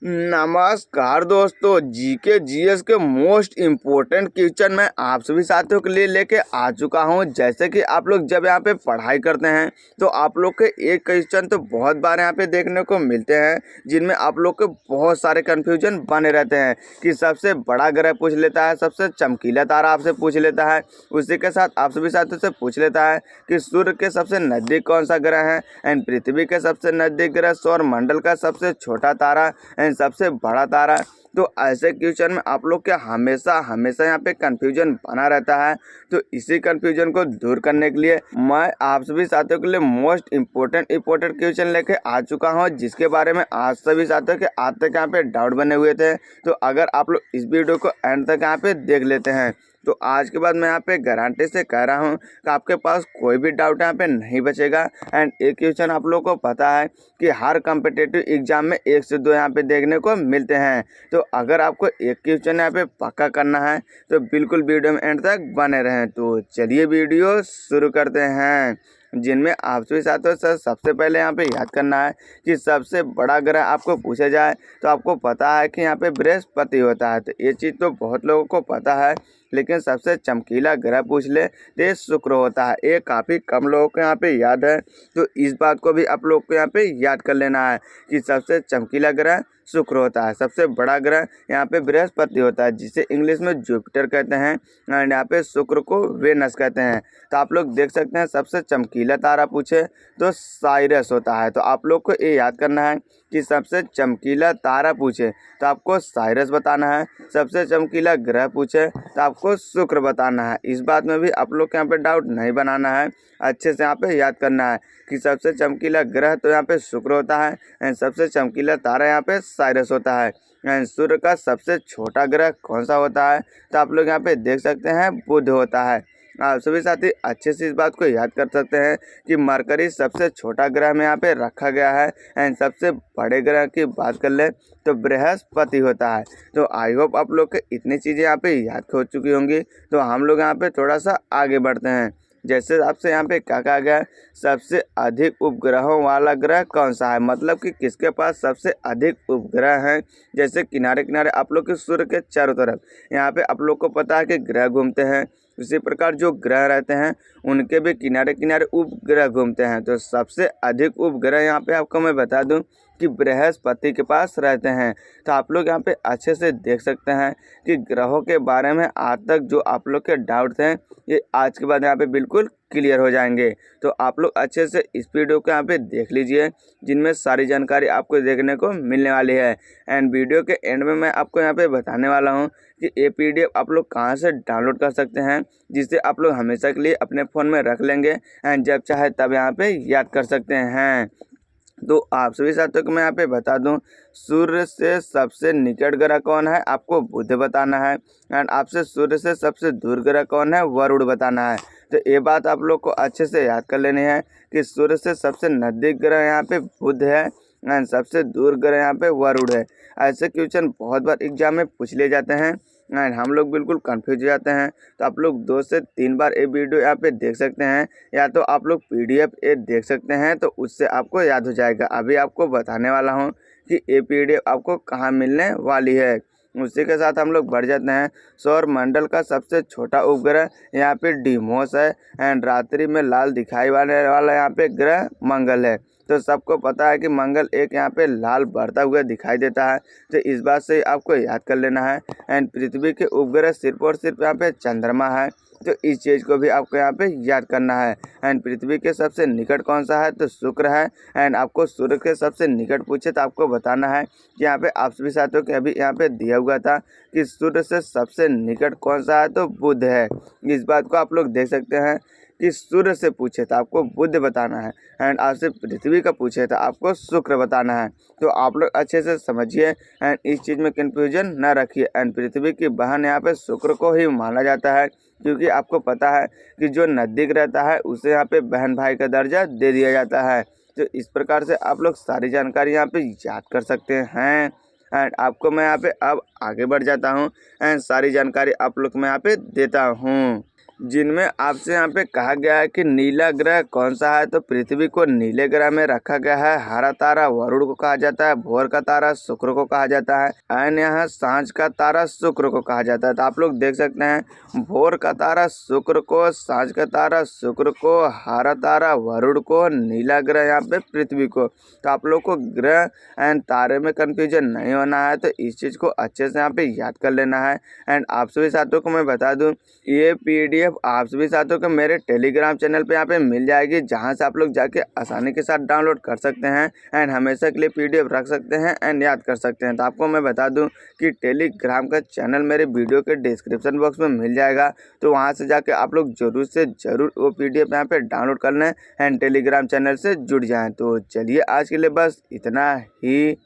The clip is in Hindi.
नमस्कार दोस्तों, जीके जीएस के मोस्ट इम्पोर्टेंट क्वेश्चन मैं आप सभी साथियों के लिए लेके आ चुका हूं। जैसे कि आप लोग जब यहां पे पढ़ाई करते हैं तो आप लोग के एक क्वेश्चन तो बहुत बार यहां पे देखने को मिलते हैं, जिनमें आप लोग के बहुत सारे कंफ्यूजन बने रहते हैं कि सबसे बड़ा ग्रह पूछ लेता है, सबसे चमकीला तारा आपसे पूछ लेता है, उसी के साथ आप सभी साथियों से पूछ लेता है कि सूर्य के सबसे नज़दीक कौन सा ग्रह है, एंड पृथ्वी के सबसे नज़दीक ग्रह, सौर मंडल का सबसे छोटा तारा एंड सबसे बड़ा तारा। तो ऐसे क्वेश्चन में आप लोग के हमेशा यहाँ पे कंफ्यूजन बना रहता है। तो इसी कंफ्यूजन को दूर करने के लिए मैं आप सभी साथियों के लिए मोस्ट इम्पोर्टेंट क्वेश्चन लेके आ चुका हूं, जिसके बारे में आज सभी साथियों के आज तक यहाँ पे डाउट बने हुए थे। तो अगर आप लोग इस वीडियो को एंड तक यहाँ पे देख लेते हैं तो आज के बाद मैं यहाँ पे गारंटी से कह रहा हूँ कि आपके पास कोई भी डाउट यहाँ पे नहीं बचेगा। एंड एक क्वेश्चन आप लोगों को पता है कि हर कॉम्पिटिटिव एग्जाम में 1 से 2 यहाँ पे देखने को मिलते हैं। तो अगर आपको एक क्वेश्चन यहाँ पे पक्का करना है तो बिल्कुल वीडियो में एंड तक बने रहें। तो चलिए वीडियो शुरू करते हैं, जिनमें आप सभी साथियों से सबसे पहले यहाँ पे याद करना है कि सबसे बड़ा ग्रह आपको पूछा जाए तो आपको पता है कि यहाँ पे बृहस्पति होता है। तो ये चीज़ तो बहुत लोगों को पता है, लेकिन सबसे चमकीला ग्रह पूछ ले तो ये शुक्र होता है। ये काफ़ी कम लोगों को यहाँ पे याद है, तो इस बात को भी आप लोग को यहाँ पे याद कर लेना है कि सबसे चमकीला ग्रह शुक्र होता है, सबसे बड़ा ग्रह यहाँ पे बृहस्पति होता है, जिसे इंग्लिश में जुपिटर कहते हैं, एंड यहाँ पे शुक्र को वेनस कहते हैं। तो आप लोग देख सकते हैं सबसे चमकीला तारा पूछे तो साइरस होता है। तो आप लोग को ये याद करना है कि सबसे चमकीला तारा पूछे तो आपको साइरस बताना है, सबसे चमकीला ग्रह पूछे तो आपको शुक्र बताना है। इस बात में भी आप लोग के यहाँ पे डाउट नहीं बनाना है, अच्छे से यहाँ पे याद करना है कि सबसे चमकीला ग्रह तो यहाँ पे शुक्र होता है एंड सबसे चमकीला तारा यहाँ पे साइरस होता है। एंड सूर्य का सबसे छोटा ग्रह कौन सा होता है तो आप लोग यहाँ पे देख सकते हैं बुध होता है। आप सभी साथी अच्छे से इस बात को याद कर सकते हैं कि मरकरी सबसे छोटा ग्रह में यहाँ पे रखा गया है एंड सबसे बड़े ग्रह की बात कर ले तो बृहस्पति होता है। तो आई होप आप लोग के इतनी चीज़ें यहाँ पे याद हो चुकी होंगी। तो हम लोग यहाँ पे थोड़ा सा आगे बढ़ते हैं। जैसे आपसे यहाँ पे क्या कहा गया, सबसे अधिक उपग्रहों वाला ग्रह कौन सा है, मतलब कि किसके पास सबसे अधिक उपग्रह हैं। जैसे किनारे किनारे आप लोग के सूर्य के चारों तरफ यहाँ पे आप लोग को पता है कि ग्रह घूमते हैं, उसी प्रकार जो ग्रह रहते हैं उनके भी किनारे किनारे उपग्रह घूमते हैं। तो सबसे अधिक उपग्रह यहाँ पे आपको मैं बता दूं कि बृहस्पति के पास रहते हैं। तो आप लोग यहाँ पे अच्छे से देख सकते हैं कि ग्रहों के बारे में आज तक जो आप लोग के डाउट थे ये आज के बाद यहाँ पे बिल्कुल क्लियर हो जाएंगे। तो आप लोग अच्छे से इस वीडियो को यहाँ पे देख लीजिए, जिनमें सारी जानकारी आपको देखने को मिलने वाली है। एंड वीडियो के एंड में मैं आपको यहाँ पे बताने वाला हूँ कि ये PDF आप लोग कहाँ से डाउनलोड कर सकते हैं, जिससे आप लोग हमेशा के लिए अपने फ़ोन में रख लेंगे एंड जब चाहे तब यहाँ पे याद कर सकते हैं। तो आप सभी साथियों को मैं यहाँ पे बता दूं, सूर्य से सबसे निकट ग्रह कौन है आपको बुध बताना है, एंड आपसे सूर्य से सबसे दूर ग्रह कौन है वरुण बताना है। तो ये बात आप लोग को अच्छे से याद कर लेनी है कि सूर्य से सबसे नज़दीक ग्रह यहाँ पे बुध है एंड सबसे दूर ग्रह यहाँ पे वरुण है। ऐसे क्वेश्चन बहुत बार एग्जाम में पूछ लिए जाते हैं एंड हम लोग बिल्कुल कंफ्यूज हो जाते हैं। तो आप लोग 2 से 3 बार ये वीडियो यहाँ पे देख सकते हैं, या तो आप लोग PDF ये देख सकते हैं, तो उससे आपको याद हो जाएगा। अभी आपको बताने वाला हूँ कि ये PDF आपको कहाँ मिलने वाली है। उसी के साथ हम लोग बढ़ जाते हैं। सौर मंडल का सबसे छोटा उपग्रह यहाँ पे डिमोस है एंड रात्रि में लाल दिखाई वाला यहाँ पे ग्रह मंगल है। तो सबको पता है कि मंगल एक यहाँ पे लाल बढ़ता हुआ दिखाई देता है, तो इस बात से आपको याद कर लेना है। एंड पृथ्वी के उपग्रह सिर्फ और सिर्फ यहाँ पे चंद्रमा है, तो इस चीज़ को भी आपको यहाँ पे याद करना है। एंड पृथ्वी के सबसे निकट कौन सा है तो शुक्र है। एंड आपको सूर्य के सबसे निकट पूछे तो आपको बताना है कि यहाँ पे आप सभी साथियों के अभी यहाँ पे दिया हुआ था कि सूर्य से सबसे निकट कौन सा है तो बुध है। इस बात को आप लोग देख सकते हैं कि सूर्य से पूछे तो आपको बुध बताना है एंड आपसे पृथ्वी का पूछे तो आपको शुक्र बताना है। तो आप लोग अच्छे से समझिए एंड इस चीज़ में कंफ्यूजन न रखिए। एंड पृथ्वी की बहन यहाँ पे शुक्र को ही माना जाता है, क्योंकि आपको पता है कि जो नज़दीक रहता है उसे यहाँ पे बहन भाई का दर्जा दे दिया जाता है। तो इस प्रकार से आप लोग सारी जानकारी यहाँ पे याद कर सकते हैं। एंड आपको मैं यहाँ पे अब आगे बढ़ जाता हूँ एंड सारी जानकारी आप लोग मैं यहाँ पे देता हूँ। जिनमें आपसे यहाँ पे कहा गया है कि नीला ग्रह कौन सा है। तो पृथ्वी को नीले ग्रह में रखा गया है। हरा तारा वरुण को कहा जाता है, भोर का तारा शुक्र को कहा जाता है एंड यहाँ सांझ का तारा शुक्र को कहा जाता है। तो आप लोग देख सकते हैं भोर का तारा शुक्र को, सांझ का तारा शुक्र को, हरा तारा वरुण को, नीला ग्रह यहाँ पे पृथ्वी को। तो आप लोग को ग्रह एंड तारे में कन्फ्यूजन नहीं होना है, तो इस चीज़ को अच्छे से यहाँ पे याद कर लेना है। एंड आप सभी साथियों को मैं बता दूं ये PDF आप सभी साथियों को मेरे टेलीग्राम चैनल पे यहाँ पे मिल जाएगी, जहाँ से आप लोग जाके आसानी के साथ डाउनलोड कर सकते हैं एंड हमेशा के लिए PDF रख सकते हैं एंड याद कर सकते हैं। तो आपको मैं बता दूं कि टेलीग्राम का चैनल मेरे वीडियो के डिस्क्रिप्शन बॉक्स में मिल जाएगा, तो वहाँ से जाके आप लोग ज़रूर से ज़रूर वो PDF यहाँ पे डाउनलोड कर लें एंड टेलीग्राम चैनल से जुड़ जाएँ। तो चलिए आज के लिए बस इतना ही।